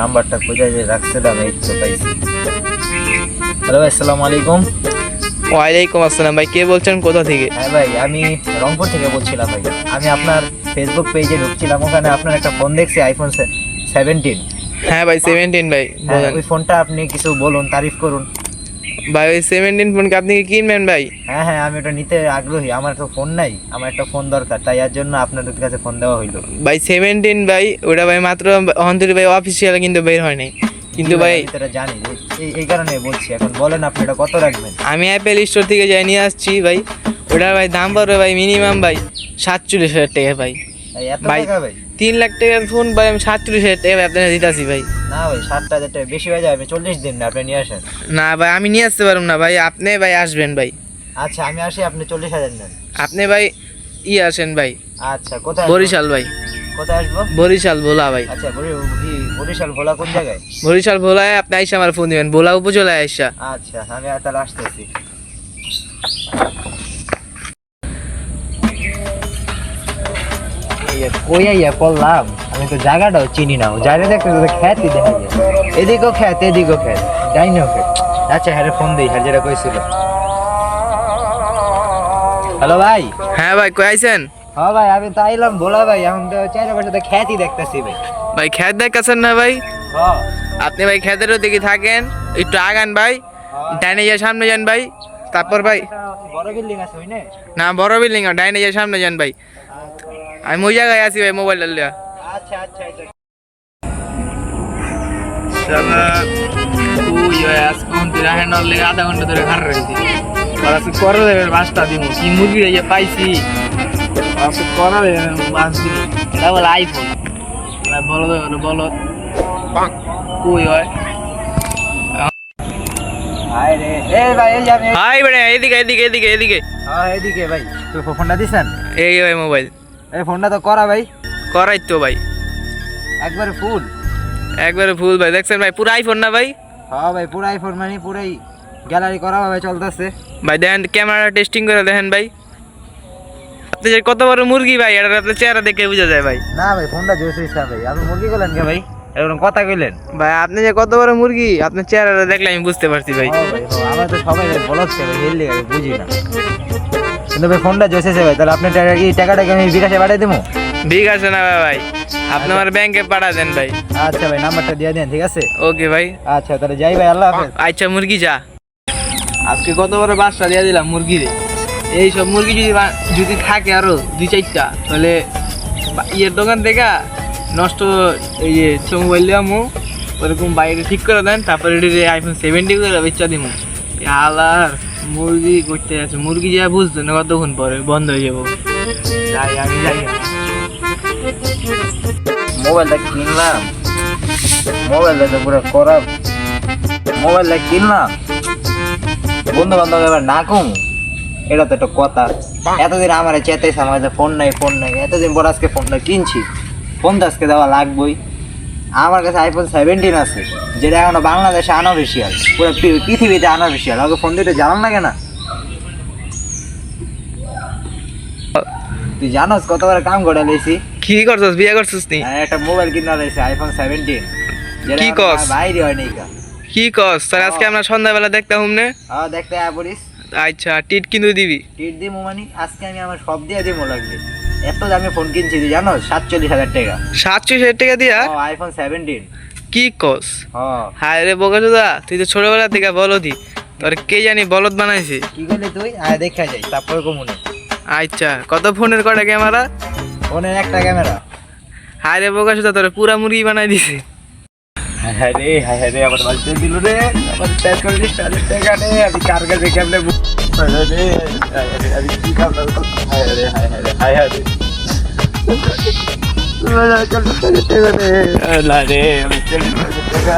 নাম্বারটা কোথায় যে রাখছিলাম, এই তো পাইছি। হ্যালো ভাই, আসসালামু আলাইকুম। ওয়ালাইকুম আসসালাম ভাই, কে বলছেন, কোথা থেকে? হ্যাঁ ভাই, আমি রংপুর থেকে বলছিলাম ভাই। আমি আপনার ফেসবুক পেজে ঢুকছিলাম, ওখানে আপনার একটা ফোন দেখছি, আইফোন 17। হ্যাঁ ভাই 17 ভাই হ্যাঁ, বলেন। ওই ফোনটা আপনি কিছু বলুন, তারিফ করুন। ভাই ওই 17 ফোন কি আপনি কি কিনবেন ভাই? হ্যাঁ হ্যাঁ, আমি ওটা নিতে আগ্রহী। আমার তো ফোন নাই, আমার একটা ফোন দরকার, তাই এর জন্য আপনাদের কাছে ফোন দেওয়া হইলো। ভাই 17 ভাই ওটা ভাই মাত্র অন্তরি ভাই অফিসিয়াল কিন্তু বের হয় নাই কিন্তু ভাই। আমি তো এটা জানি, এই কারণে বলছি। এখন বলেন আপনি এটা কত রাখবেন? আমি অ্যাপেল স্টোর থেকে যাই নিয়ে আসছি ভাই। ওটার ভাই দাম পড়বে ভাই মিনিমাম ভাই 47,000 টাকা ভাই। এত ভাই টাকা ভাই? 3 লাখ টাকার ফোন ভাই আমি 47,000 টাকা ভাই আপনাকে দিতেছি ভাই। না ভাই, 7,000 টাকা বেশি হয়ে যাবে। আমি 40 দিন না, আপনি নিয়ে আসেন। না ভাই আমি নিয়ে আসতে পারবো না ভাই, আপনি ভাই আসবেন ভাই। আচ্ছা আমি আসি, আপনি 40,000 নেন। আপনি ভাই আসেন ভাই। আচ্ছা, কোথায় আসবো? বরিশাল ভাই, কোথায় আসবো? বরিশাল ভোলা ভাই। আচ্ছা, বরিশাল ভোলা কোন জায়গায়? বরিশাল ভোলায় আপনি আইসা আমার ফোন দিবেন, ভোলা উপজেলায় আইসা। আচ্ছা, আমি তাহলে আসতেছি। কই আইয়া পড়লাম, আমি তো জায়গাটাও চিনি না। জায়গা দেখতে তো খ্যাতই দেখা যায়, এদিকেও খ্যাত এদিকেও খ্যাত, ডাইনেও খ্যাত। আচ্ছা হ্যাঁ, ফোন দিই, হ্যাঁ যেটা কইছিল। হ্যালো ভাই। হ্যাঁ ভাই কই আইছেন? হ্যাঁ ভাই, আমি তো আইলাম ভোলা ভাই। এখন তো চারপাশে তো খ্যাতই দেখতেছি ভাই। ভাই খেত দেখাচ্ছেন না ভাই? হ্যাঁ আপনি ভাই খেতেরও দিকে থাকেন, একটু আগান ভাই, ডাইনে যা সামনে যান ভাই। তারপর ভাই বড় বিল্ডিং আছে ওই না বড় বিল্ডিং ডাইনে যা সামনে যান ভাই। আমি ওই জায়গায় আছি ভাই, মোবাইলটা লিয়া। আচ্ছা আচ্ছা আচ্ছা। শালা ওই আজকে রাহেন লেগে আধা ঘন্টা ধরে হার রয়েছি। আর আজকে করে দেবেন মাছটা দিব, কি মুরগি যে পাইছি আজকে করে দেবেন মাছ দিব। এটা বলে আইফোন, বলো দেবেন বলো কই হয়। হাই রে, এই ভাই এই যে আমি। হাই বেড়ে এদিকে এদিকে এদিকে এদিকে। হ্যাঁ এদিকে ভাই, তো ফোনটা দিছেন? এই ভাই মোবাইল এই ফোনটা তো করা ভাই, করাই তো ভাই, একবারে ফুল। একবারে ফুল ভাই। দেখছেন ভাই পুরো আইফোন না ভাই? হ্যাঁ ভাই, পুরো আইফোন মানে পুরাই গ্যালারি করা ভাবে চলতেছে ভাই দেখেন ক্যামেরা টেস্টিং করে দেখেন ভাই। আপনি যে কত বড় মুরগি ভাই, এটা আপনার চেহারা দেখে বোঝা যায় ভাই। না ভাই, ফোনটা জোস ইচ্ছা ভাই। আপনি মুরগি করলেন কে ভাই, এরকম কথা কইলেন? ভাই আপনি যে কত বড় মুরগি আপনার চেহারাটা দেখলে আমি বুঝতে পারছি ভাই। হ্যাঁ ভাই, হ্যাঁ, আমরা তো সবাই ভাই বলছে ভাই, হেললি ভাই বুঝি না। কিন্তু ভাই ফোনটা জোস ভাই, তাহলে আপনি টাকাটাকে আমি বিকাশে পাঠিয়ে দেবো। ঠিক আছে না ভাই, আপনি আমার ব্যাংকে পাঠা দেন ভাই। আচ্ছা ভাই, নাম্বারটা দিয়ে দেন, ঠিক আছে? ওকে ভাই। আচ্ছা তাহলে যাই ভাই, আল্লাহ হাফেজ। আচ্ছা মুরগি যা, আজকে কত বড় বাচ্চা দিয়ে দিলাম মুরগি রে। এই সব মুরগি যদি থাকে আরো 2-4টা তাহলে ইয়ের দোকান থেকে নষ্ট এই যে মোবাইল লিয়ামু, ওরকম বাইরে ঠিক করে দেন, তারপরে আইফোন 70 করে বেচা দিমু। আলার মুরগি করতে আছে, মুরগি যা বুঝতো না কতক্ষণ পরে বন্ধ হয়ে যাবো। যাই আমি যাই। মোবাইলটা কিনলাম, মোবাইলটা তো পুরো খারাপ। মোবাইলটা কিনলাম, বন্ধু বান্ধব এবার না কম, এটা তো একটা কথা। এতদিন আমার চেতেছে আমার কাছে ফোন নাই ফোন নাই, এতদিন পর আজকে ফোনটা কিনছি, ফোন তো আজকে দেওয়া লাগবেই। আমার কাছে আইফোন 17 আছে, যেটা এখনো বাংলাদেশে আনঅফিসিয়াল, পুরো পৃথিবীতে আনঅফিসিয়াল। আমাকে ফোন দিতে জানান লাগে না? তুই জানোস কতবার কাম করে লেছি? কি করছস, বিয়ে করছস নি? একটা মোবাইল কিনা লেছি আইফোন 17, যেটা কি কস? বাইরে হয় নাই। কি কস? স্যার আজকে আমরা সন্ধ্যাবেলা দেখতাম হুমনে। হ্যাঁ দেখতে আয় পড়িস। আচ্ছা টিট কিন্তু দিবি? টিট দিমু মানে আজকে আমি আমার সব দিয়ে দিমু লাগবে। এত দামে ফোন কিনছি তুই জানো, 47,000 টাকা। 47,000 টাকা দিয়া আইফোন 17। কি কস? হ্যাঁ। হায় রে বোকাচোদা, তুই তো ছোটবেলা থেকে বলদি, তোর কে জানি বলদ বানাইছে। কি করলি তুই? আয় দেখা যাই, তারপরে কমুনে। আচ্ছা কত ফোনের কটা ক্যামেরা? ফোনের একটা ক্যামেরা। হায় রে বোকাচোদা, তোর পুরা মুরগি বানাই দিছে। হ্যাঁ রে, আমার বাড়িতে দিল রে, আমার 43,000 টাকা রে। আমি কার কাছে কেমনে আমি কি কাম করব? হায় রে রে। 43,000 টাকা রে। আল্লাহ রে, আমি 43,000 টাকা